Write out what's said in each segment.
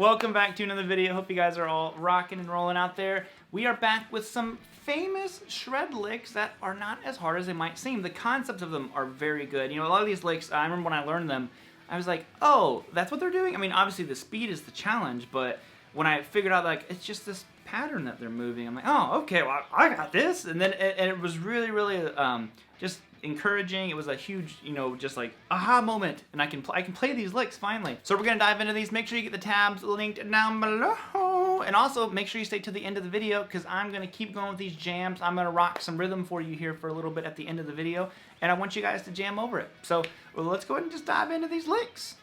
Welcome back to another video. Hope you guys are all rocking and rolling out there. We are back with some famous shred licks that are not as hard as they might seem. The concepts of them are very good. You know, a lot of these licks, I remember when I learned them, I was like, oh, that's what they're doing? I mean, obviously the speed is the challenge, but when I figured out, like, it's just this pattern that they're moving, I'm like, oh, okay, well, I got this. And then it was really, really just encouraging. It was a huge, you know, just like aha moment, and I can play these licks finally. So we're gonna dive into these. Make sure you get the tabs linked down below, and also make sure you stay to the end of the video because I'm gonna keep going with these jams. I'm gonna rock some rhythm for you here for a little bit at the end of the video, and I want you guys to jam over it. So let's go ahead and just dive into these licks.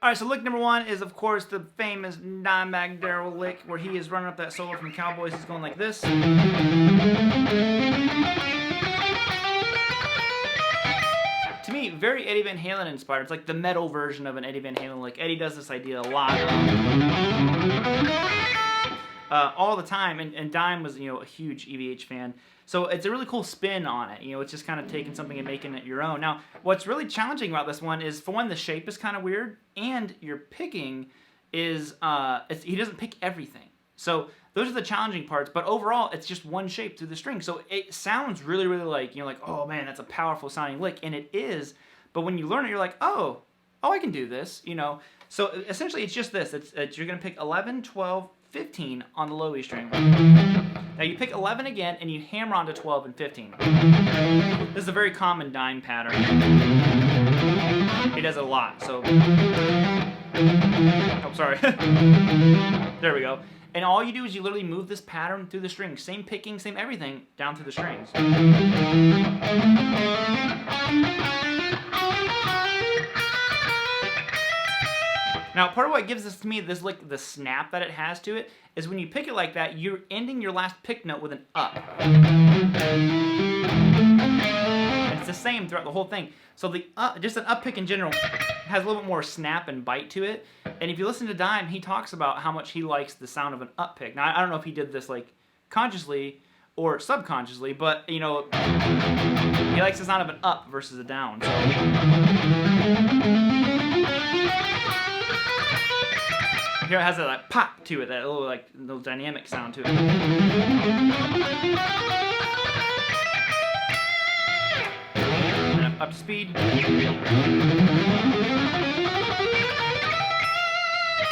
Alright, so lick number one is, of course, the famous Dimebag Darrell lick, where he is running up that solo from Cowboys. He's going like this. To me, very Eddie Van Halen inspired. It's like the metal version of an Eddie Van Halen lick. Eddie does this idea a lot. All the time, and Dime was, you know, a huge EVH fan. So it's a really cool spin on it. You know, it's just kind of taking something and making it your own. Now, what's really challenging about this one is, for one, the shape is kind of weird, and your picking is, he doesn't pick everything. So those are the challenging parts, but overall, it's just one shape through the string. So it sounds really, really like, you know, like, oh man, that's a powerful sounding lick, and it is. But when you learn it, you're like, oh, I can do this, you know. So essentially, it's just this. You're going to pick 11, 12, 15 on the low E string. Now you pick 11 again, and you hammer onto 12 and 15. This is a very common Dime pattern. He does it a lot, so... Oh, sorry. There we go. And all you do is you literally move this pattern through the strings. Same picking, same everything, down through the strings. Now, part of what gives this to me, this lick, the snap that it has to it, is when you pick it like that, you're ending your last pick note with an up. And it's the same throughout the whole thing. So the just an up pick in general has a little bit more snap and bite to it. And if you listen to Dime, he talks about how much he likes the sound of an up pick. Now, I don't know if he did this like consciously or subconsciously, but you know, he likes the sound of an up versus a down. So. Here it has that like pop to it, that little dynamic sound to it. And up to speed.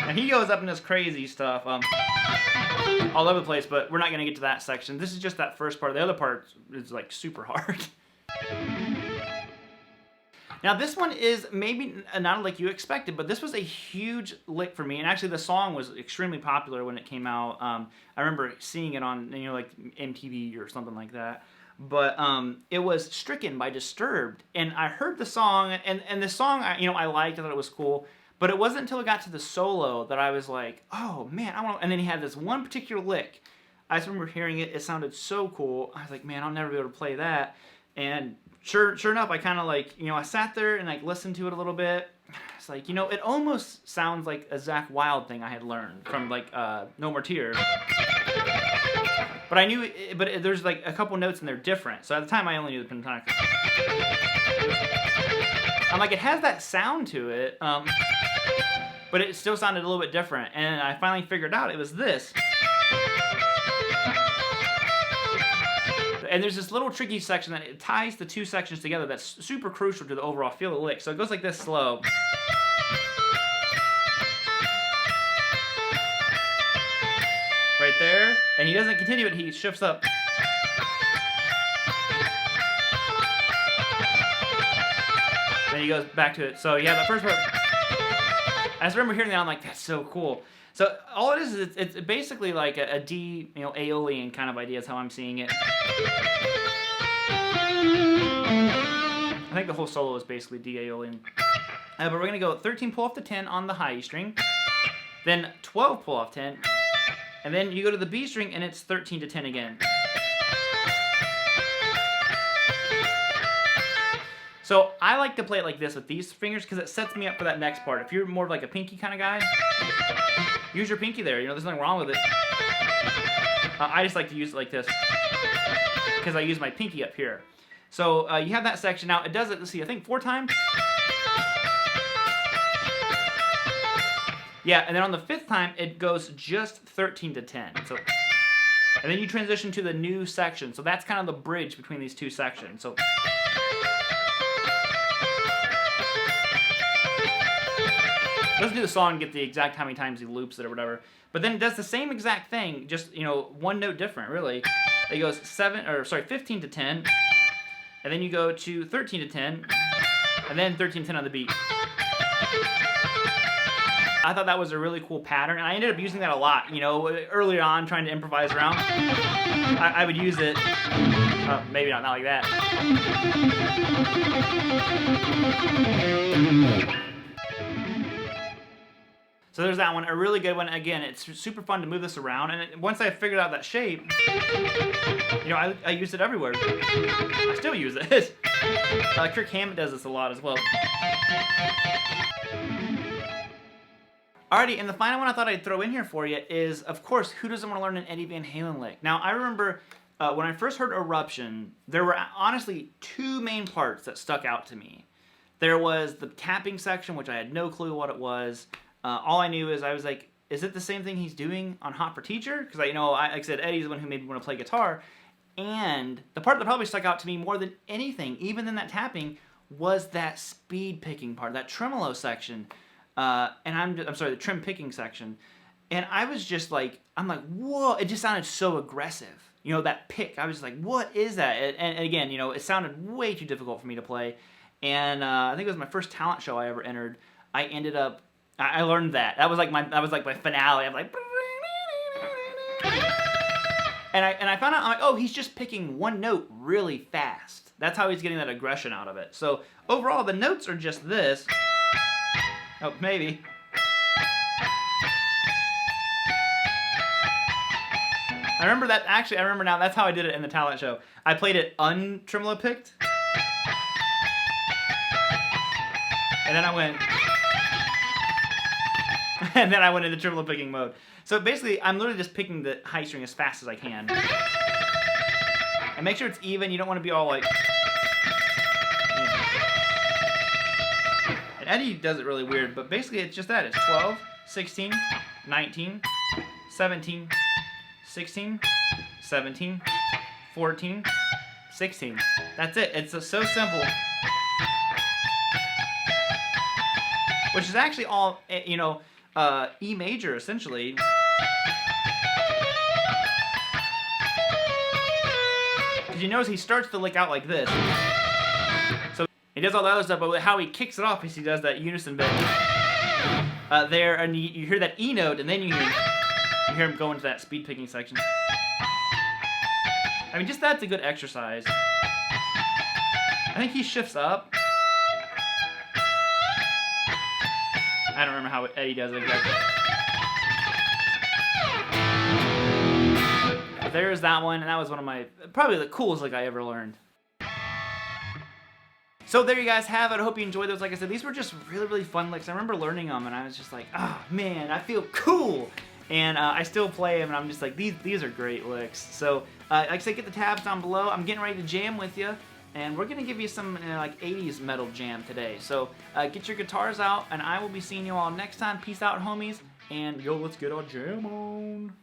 And he goes up in this crazy stuff, all over the place, but we're not gonna get to that section. This is just that first part. The other part is like super hard. Now this one is maybe not like you expected, but this was a huge lick for me, and actually the song was extremely popular when it came out. I remember seeing it on, you know, like MTV or something like that. But it was Stricken by Disturbed, and I heard the song, and the song, you know, I liked, I thought it was cool, but it wasn't until it got to the solo that I was like, oh man, I want. And then he had this one particular lick. I just remember hearing it; it sounded so cool. I was like, man, I'll never be able to play that. And sure enough, I kind of like, you know, I sat there and like listened to it a little bit. It's like, you know, it almost sounds like a Zakk Wylde thing I had learned from like No More Tears. But I knew, but there's like a couple notes and they're different. So at the time I only knew the pentatonic. I'm like, it has that sound to it, but it still sounded a little bit different. And I finally figured out it was this. And there's this little tricky section that it ties the two sections together that's super crucial to the overall feel of the lick. So it goes like this slow. Right there. And he doesn't continue it, he shifts up. Then he goes back to it. So yeah, the first part. I just remember hearing that, I'm like, that's so cool. So all it is it's basically like a D, you know, Aeolian kind of idea is how I'm seeing it. think the whole solo is basically D-Aeolian. But we're going to go 13 pull off the 10 on the high E string, then 12 pull off 10, and then you go to the B string and it's 13 to 10 again. So I like to play it like this with these fingers because it sets me up for that next part. If you're more of like a pinky kind of guy, use your pinky there. You know, there's nothing wrong with it. I just like to use it like this because I use my pinky up here. So you have that section. Now it does it, let's see, I think 4 times. Yeah, and then on the 5th time, it goes just 13 to 10. So, and then you transition to the new section. So that's kind of the bridge between these two sections. So. Let's do the song and get the exact how many times he loops it or whatever. But then it does the same exact thing, just, you know, one note different, really. It goes 15 to 10, and then you go to 13 to 10, and then 13 to 10 on the beat. I thought that was a really cool pattern, and I ended up using that a lot, you know, earlier on, trying to improvise around. I would use it, maybe not like that. So there's that one, a really good one. Again, it's super fun to move this around, and once I figured out that shape, you know, I use it everywhere. I still use it. Kirk Hammett does this a lot as well. Alrighty, and the final one I thought I'd throw in here for you is, of course, who doesn't want to learn an Eddie Van Halen lick? Now, I remember when I first heard Eruption, there were honestly 2 main parts that stuck out to me. There was the tapping section, which I had no clue what it was. All I knew is I was like, is it the same thing he's doing on Hot for Teacher? Because like I said, Eddie's the one who made me want to play guitar. And the part that probably stuck out to me more than anything, even than that tapping, was that speed picking part, that tremolo section. And I'm sorry, the trim picking section. And I was just like, I'm like, whoa! It just sounded so aggressive. You know, that pick. I was like, what is that? And again, you know, it sounded way too difficult for me to play. And I think it was my first talent show I ever entered. I learned that. That was like my finale. I'm like, and I found out, I'm like, oh, he's just picking one note really fast. That's how he's getting that aggression out of it. So overall, the notes are just this. Oh, maybe. I remember that. Actually, I remember now. That's how I did it in the talent show. I played it untremolo picked, and then I went. And then I went into tremolo picking mode. So basically, I'm literally just picking the high string as fast as I can. And make sure it's even. You don't want to be all like... And Eddie does it really weird, but basically it's just that. It's 12, 16, 19, 17, 16, 17, 14, 16. That's it. It's so simple. Which is actually all, you know... E major, essentially. Because you notice he starts the lick out like this. So he does all the other stuff, but how he kicks it off is he does that unison bit. There, and you hear that E note, and then you hear him go into that speed picking section. I mean, just that's a good exercise. I think he shifts up. I don't remember how Eddie does it exactly. But there's that one, and that was one of my, probably the coolest lick I ever learned. So there you guys have it. I hope you enjoyed those. Like I said, these were just really, really fun licks. I remember learning them, and I was just like, oh man, I feel cool. And I still play them, and I'm just like, these are great licks. So like I said, get the tabs down below. I'm getting ready to jam with you. And we're going to give you some like 80s metal jam today. So get your guitars out, and I will be seeing you all next time. Peace out, homies. And yo, let's get our jam on.